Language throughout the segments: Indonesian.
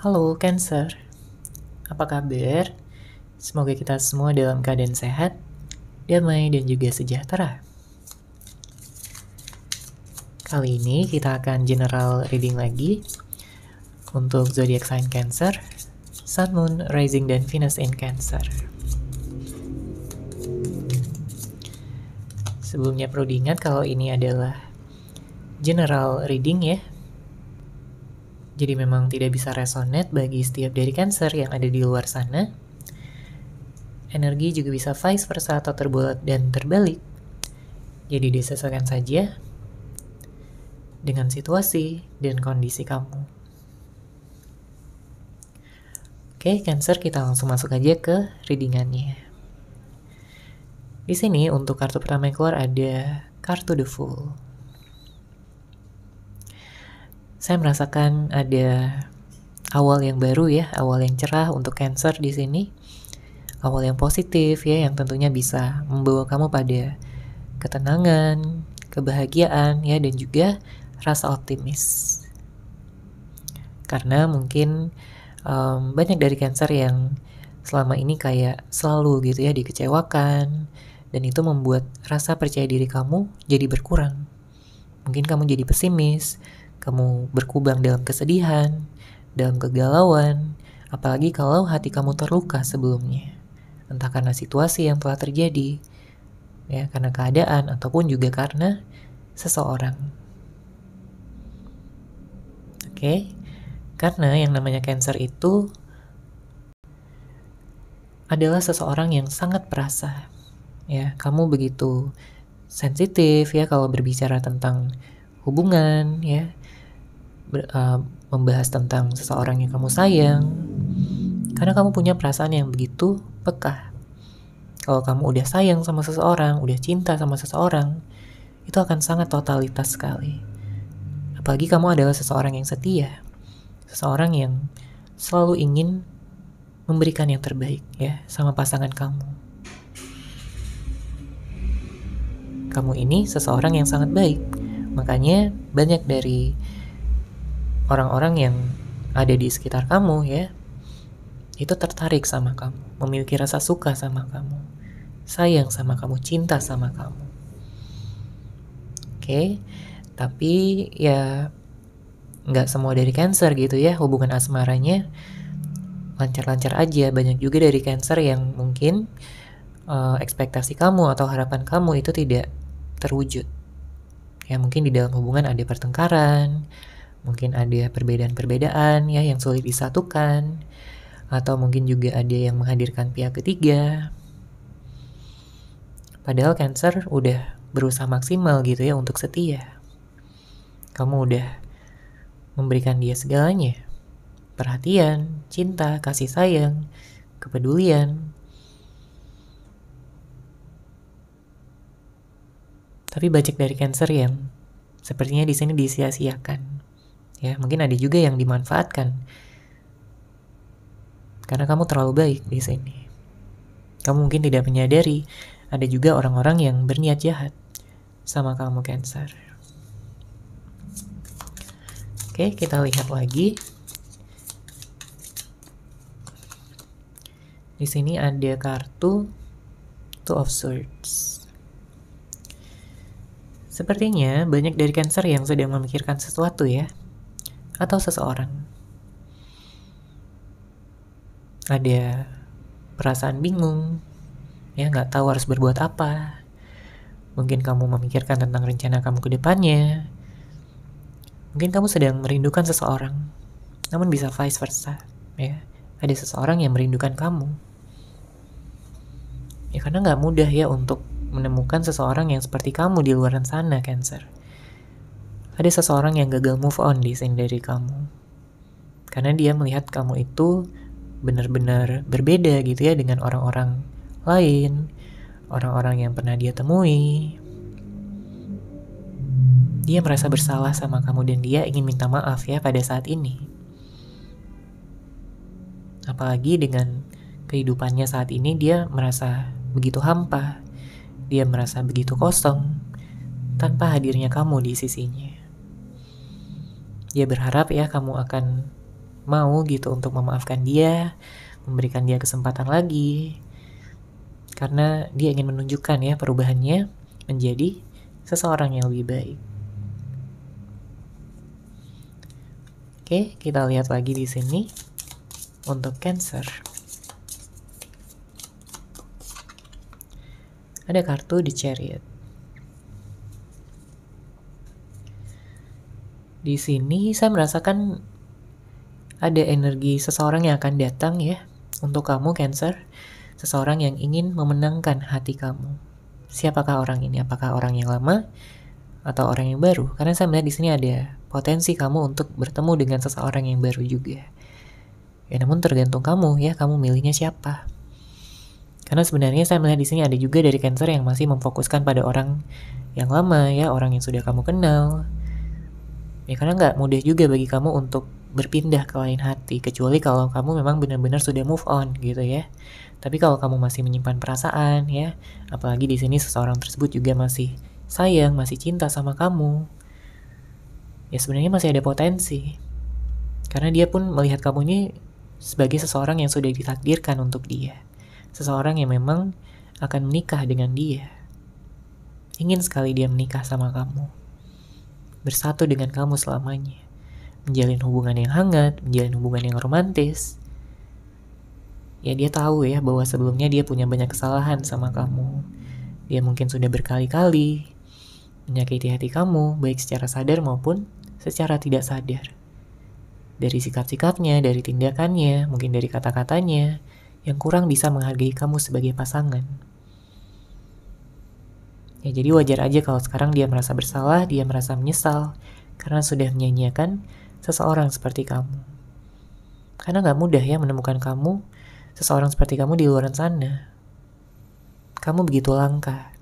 Halo Cancer, apa kabar? Semoga kita semua dalam keadaan sehat, damai, dan juga sejahtera. Kali ini kita akan general reading lagi untuk zodiac sign Cancer, Sun, Moon, Rising, dan Venus in Cancer. Sebelumnya perlu diingat kalau ini adalah general reading ya. Jadi memang tidak bisa resonate bagi setiap dari Cancer yang ada di luar sana. Energi juga bisa vice versa atau terbolak dan terbalik. Jadi disesuaikan saja dengan situasi dan kondisi kamu. Oke, Cancer, kita langsung masuk aja ke readingannya. Di sini untuk kartu pertama yang keluar ada kartu The Fool. Saya merasakan ada awal yang baru ya, awal yang cerah untuk Cancer di sini. Awal yang positif ya, yang tentunya bisa membawa kamu pada ketenangan, kebahagiaan ya, dan juga rasa optimis. Karena mungkin banyak dari Cancer yang selama ini kayak selalu gitu ya dikecewakan, dan itu membuat rasa percaya diri kamu jadi berkurang. Mungkin kamu jadi pesimis, kamu berkubang dalam kesedihan, dalam kegalauan, apalagi kalau hati kamu terluka sebelumnya. Entah karena situasi yang telah terjadi, ya, karena keadaan, ataupun juga karena seseorang. Oke, karena yang namanya Cancer itu adalah seseorang yang sangat perasa. Ya, kamu begitu sensitif ya kalau berbicara tentang hubungan ya, membahas tentang seseorang yang kamu sayang, karena kamu punya perasaan yang begitu peka. Kalau kamu udah sayang sama seseorang, udah cinta sama seseorang, itu akan sangat totalitas sekali. Apalagi kamu adalah seseorang yang setia, seseorang yang selalu ingin memberikan yang terbaik ya sama pasangan kamu. Kamu ini seseorang yang sangat baik, makanya banyak dari orang-orang yang ada di sekitar kamu ya, itu tertarik sama kamu, memiliki rasa suka sama kamu, sayang sama kamu, cinta sama kamu. Oke, tapi ya nggak semua dari Cancer gitu ya, hubungan asmaranya lancar-lancar aja. Banyak juga dari Cancer yang mungkin ekspektasi kamu atau harapan kamu itu tidak terwujud. Ya mungkin di dalam hubungan ada pertengkaran, mungkin ada perbedaan-perbedaan ya yang sulit disatukan, atau mungkin juga ada yang menghadirkan pihak ketiga. Padahal Cancer udah berusaha maksimal gitu ya untuk setia. Kamu udah memberikan dia segalanya. Perhatian, cinta, kasih sayang, kepedulian. Tapi banyak dari Cancer yang sepertinya di sini disia-siakan. Ya, mungkin ada juga yang dimanfaatkan. Karena kamu terlalu baik di sini. Kamu mungkin tidak menyadari ada juga orang-orang yang berniat jahat sama kamu Cancer. Oke, kita lihat lagi. Di sini ada kartu Two of Swords. Sepertinya banyak dari Cancer yang sedang memikirkan sesuatu ya, atau seseorang. Ada perasaan bingung, ya nggak tahu harus berbuat apa. Mungkin kamu memikirkan tentang rencana kamu ke depannya. Mungkin kamu sedang merindukan seseorang, namun bisa vice versa, ya. Ada seseorang yang merindukan kamu. Ya karena nggak mudah ya untuk menemukan seseorang yang seperti kamu di luar sana, Cancer. Ada seseorang yang gagal move on di sini dari kamu. Karena dia melihat kamu itu benar-benar berbeda gitu ya dengan orang-orang lain, orang-orang yang pernah dia temui. Dia merasa bersalah sama kamu dan dia ingin minta maaf ya pada saat ini. Apalagi dengan kehidupannya saat ini, dia merasa begitu hampa. Dia merasa begitu kosong tanpa hadirnya kamu di sisinya. Dia berharap ya kamu akan mau gitu untuk memaafkan dia, memberikan dia kesempatan lagi, karena dia ingin menunjukkan ya perubahannya menjadi seseorang yang lebih baik. Oke, kita lihat lagi di sini untuk Cancer. Ada kartu The Chariot. Di sini saya merasakan ada energi seseorang yang akan datang ya untuk kamu Cancer, seseorang yang ingin memenangkan hati kamu. Siapakah orang ini? Apakah orang yang lama atau orang yang baru? Karena saya melihat di sini ada potensi kamu untuk bertemu dengan seseorang yang baru juga. Ya, namun tergantung kamu ya, kamu milihnya siapa. Karena sebenarnya saya melihat di sini ada juga dari Cancer yang masih memfokuskan pada orang yang lama ya, orang yang sudah kamu kenal. Ya karena nggak mudah juga bagi kamu untuk berpindah ke lain hati, kecuali kalau kamu memang benar-benar sudah move on gitu ya. Tapi kalau kamu masih menyimpan perasaan ya, apalagi di sini seseorang tersebut juga masih sayang, masih cinta sama kamu, ya sebenarnya masih ada potensi. Karena dia pun melihat kamu ini sebagai seseorang yang sudah ditakdirkan untuk dia. Seseorang yang memang akan menikah dengan dia. Ingin sekali dia menikah sama kamu. Bersatu dengan kamu selamanya. Menjalin hubungan yang hangat, menjalin hubungan yang romantis. Ya dia tahu ya bahwa sebelumnya dia punya banyak kesalahan sama kamu. Dia mungkin sudah berkali-kali menyakiti hati kamu, baik secara sadar maupun secara tidak sadar. Dari sikap-sikapnya, dari tindakannya, mungkin dari kata-katanya, yang kurang bisa menghargai kamu sebagai pasangan. Ya jadi wajar aja kalau sekarang dia merasa bersalah, dia merasa menyesal, karena sudah menyanyiakan seseorang seperti kamu. Karena gak mudah ya menemukan kamu, seseorang seperti kamu di luar sana. Kamu begitu langka.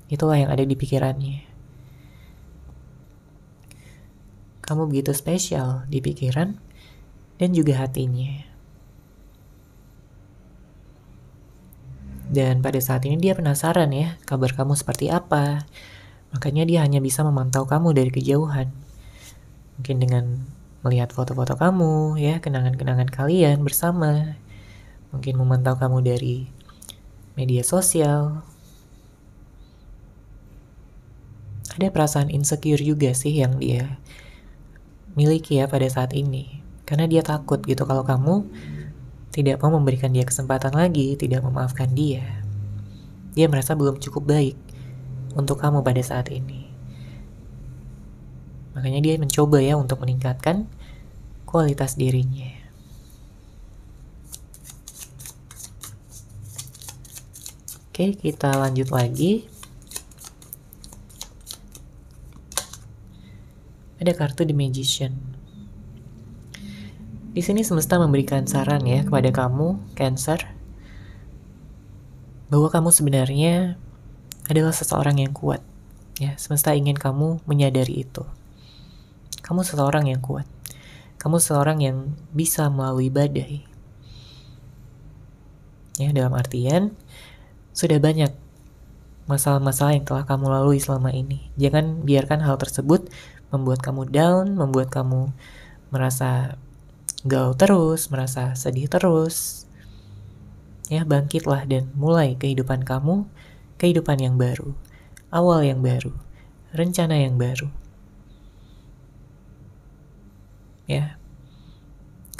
Itulah yang ada di pikirannya. Kamu begitu spesial di pikiran dan juga hatinya. Dan pada saat ini dia penasaran ya, kabar kamu seperti apa. Makanya dia hanya bisa memantau kamu dari kejauhan. Mungkin dengan melihat foto-foto kamu ya, kenangan-kenangan kalian bersama. Mungkin memantau kamu dari media sosial. Ada perasaan insecure juga sih yang dia miliki ya pada saat ini. Karena dia takut gitu kalau kamu tidak mau memberikan dia kesempatan lagi, tidak memaafkan dia. Dia merasa belum cukup baik untuk kamu pada saat ini. Makanya dia mencoba ya untuk meningkatkan kualitas dirinya. Oke, kita lanjut lagi. Ada kartu The Magician. Di sini semesta memberikan saran ya kepada kamu, Cancer, bahwa kamu sebenarnya adalah seseorang yang kuat. Ya, semesta ingin kamu menyadari itu. Kamu seseorang yang kuat. Kamu seseorang yang bisa melalui badai. Ya, dalam artian sudah banyak masalah-masalah yang telah kamu lalui selama ini. Jangan biarkan hal tersebut membuat kamu down, membuat kamu merasa galau terus, merasa sedih terus. Ya, bangkitlah dan mulai kehidupan kamu, kehidupan yang baru, awal yang baru, rencana yang baru. Ya,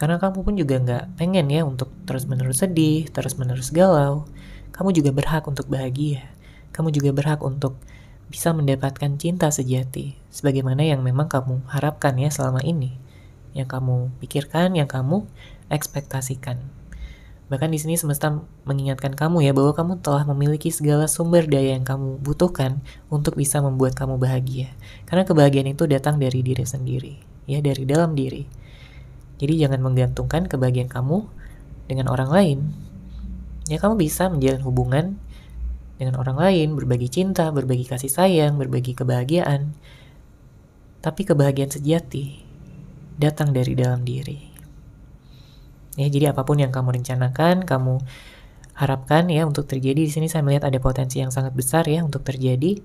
karena kamu pun juga gak pengen ya untuk terus-menerus sedih, terus-menerus galau. Kamu juga berhak untuk bahagia. Kamu juga berhak untuk bisa mendapatkan cinta sejati, sebagaimana yang memang kamu harapkan ya selama ini, yang kamu pikirkan, yang kamu ekspektasikan. Bahkan di sini semesta mengingatkan kamu ya bahwa kamu telah memiliki segala sumber daya yang kamu butuhkan untuk bisa membuat kamu bahagia. Karena kebahagiaan itu datang dari diri sendiri, ya dari dalam diri. Jadi jangan menggantungkan kebahagiaan kamu dengan orang lain. Ya kamu bisa menjalin hubungan dengan orang lain, berbagi cinta, berbagi kasih sayang, berbagi kebahagiaan. Tapi kebahagiaan sejati datang dari dalam diri. Ya, jadi apapun yang kamu rencanakan, kamu harapkan ya untuk terjadi, di sini saya melihat ada potensi yang sangat besar ya untuk terjadi.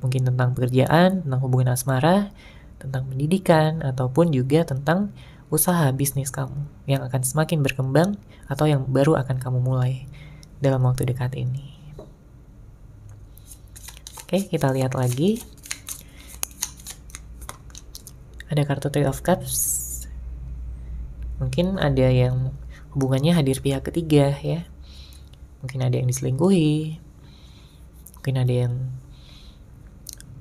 Mungkin tentang pekerjaan, tentang hubungan asmara, tentang pendidikan, ataupun juga tentang usaha bisnis kamu yang akan semakin berkembang atau yang baru akan kamu mulai dalam waktu dekat ini. Oke, kita lihat lagi. Ada kartu Three of Cups. Mungkin ada yang hubungannya hadir pihak ketiga ya. Mungkin ada yang diselingkuhi. Mungkin ada yang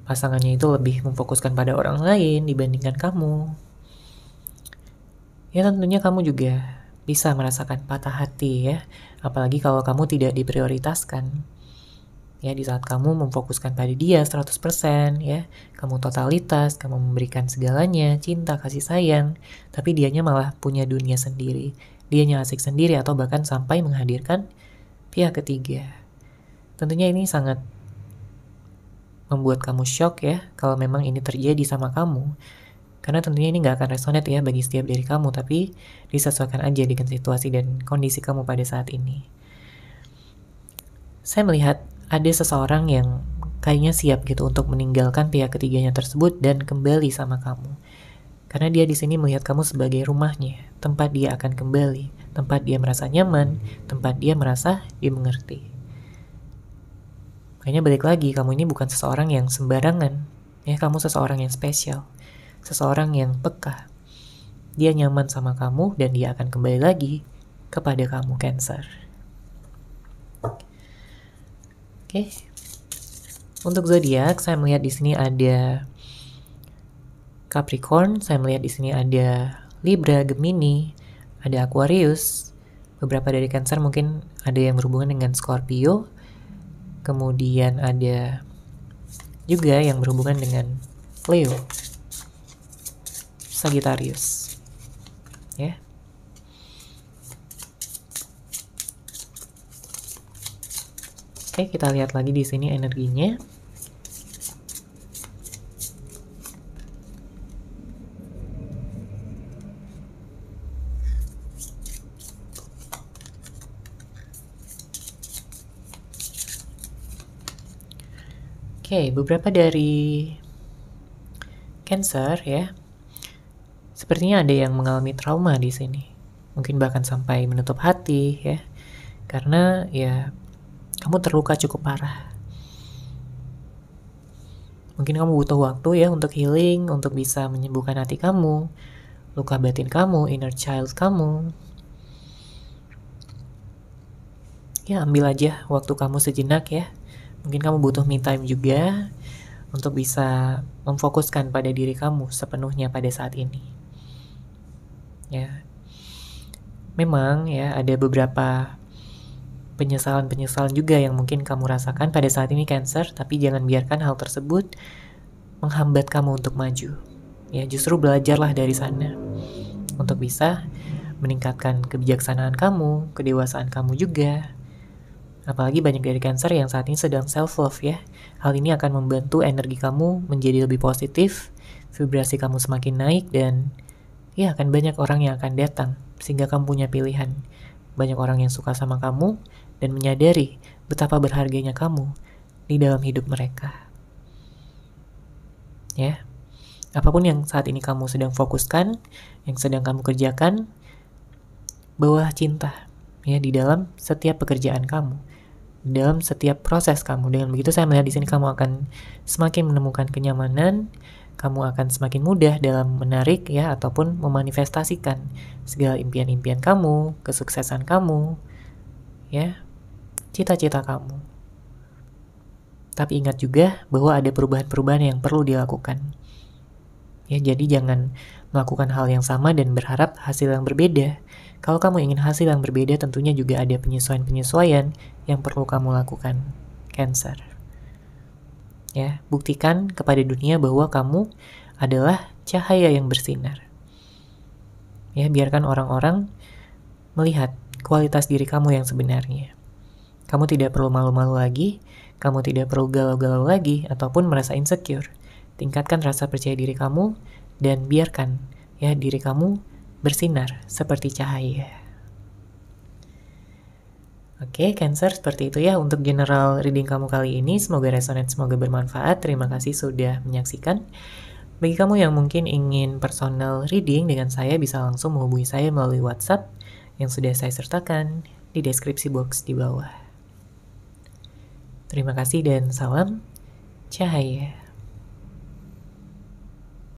pasangannya itu lebih memfokuskan pada orang lain dibandingkan kamu. Ya tentunya kamu juga bisa merasakan patah hati ya. Apalagi kalau kamu tidak diprioritaskan. Ya, di saat kamu memfokuskan pada dia 100% ya, kamu totalitas, kamu memberikan segalanya, cinta, kasih sayang, tapi dianya malah punya dunia sendiri, dianya asik sendiri atau bahkan sampai menghadirkan pihak ketiga. Tentunya ini sangat membuat kamu shock ya, kalau memang ini terjadi sama kamu. Karena tentunya ini gak akan resonate ya bagi setiap dari kamu, tapi disesuaikan aja dengan situasi dan kondisi kamu pada saat ini. Saya melihat ada seseorang yang kayaknya siap gitu untuk meninggalkan pihak ketiganya tersebut dan kembali sama kamu. Karena dia di sini melihat kamu sebagai rumahnya, tempat dia akan kembali, tempat dia merasa nyaman, tempat dia merasa dimengerti. Kayaknya balik lagi, kamu ini bukan seseorang yang sembarangan. Ya, kamu seseorang yang spesial, seseorang yang peka. Dia nyaman sama kamu dan dia akan kembali lagi kepada kamu, Cancer. Oke. Untuk zodiak, saya melihat di sini ada Capricorn, saya melihat di sini ada Libra, Gemini, ada Aquarius. Beberapa dari Cancer mungkin ada yang berhubungan dengan Scorpio. Kemudian ada juga yang berhubungan dengan Leo, Sagittarius. Ya. Oke, kita lihat lagi di sini energinya. Oke, beberapa dari Cancer ya. Sepertinya ada yang mengalami trauma di sini. Mungkin bahkan sampai menutup hati ya. Karena ya kamu terluka cukup parah. Mungkin kamu butuh waktu ya untuk healing, untuk bisa menyembuhkan hati kamu, luka batin kamu, inner child kamu. Ya, ambil aja waktu kamu sejenak ya. Mungkin kamu butuh me time juga untuk bisa memfokuskan pada diri kamu sepenuhnya pada saat ini. Ya. Memang ya ada beberapa penyesalan-penyesalan juga yang mungkin kamu rasakan pada saat ini Cancer, tapi jangan biarkan hal tersebut menghambat kamu untuk maju. Ya, justru belajarlah dari sana untuk bisa meningkatkan kebijaksanaan kamu, kedewasaan kamu juga. Apalagi banyak dari Cancer yang saat ini sedang self-love ya. Hal ini akan membantu energi kamu menjadi lebih positif, vibrasi kamu semakin naik, dan ya akan banyak orang yang akan datang sehingga kamu punya pilihan. Banyak orang yang suka sama kamu dan menyadari betapa berharganya kamu di dalam hidup mereka. Ya, apapun yang saat ini kamu sedang fokuskan, yang sedang kamu kerjakan, bawa cinta ya di dalam setiap pekerjaan kamu, di dalam setiap proses kamu. Dengan begitu saya melihat di sini kamu akan semakin menemukan kenyamanan, kamu akan semakin mudah dalam menarik ya ataupun memanifestasikan segala impian-impian kamu, kesuksesan kamu, ya, cita-cita kamu. Tapi ingat juga bahwa ada perubahan-perubahan yang perlu dilakukan. Ya, jadi jangan melakukan hal yang sama dan berharap hasil yang berbeda. Kalau kamu ingin hasil yang berbeda, tentunya juga ada penyesuaian-penyesuaian yang perlu kamu lakukan, Cancer. Ya, buktikan kepada dunia bahwa kamu adalah cahaya yang bersinar. Ya, biarkan orang-orang melihat kualitas diri kamu yang sebenarnya. Kamu tidak perlu malu-malu lagi, kamu tidak perlu galau-galau lagi, ataupun merasa insecure. Tingkatkan rasa percaya diri kamu, dan biarkan ya diri kamu bersinar seperti cahaya. Oke, Cancer, seperti itu ya untuk general reading kamu kali ini. Semoga resonate, semoga bermanfaat. Terima kasih sudah menyaksikan. Bagi kamu yang mungkin ingin personal reading dengan saya, bisa langsung menghubungi saya melalui WhatsApp yang sudah saya sertakan di deskripsi box di bawah. Terima kasih dan salam cahaya.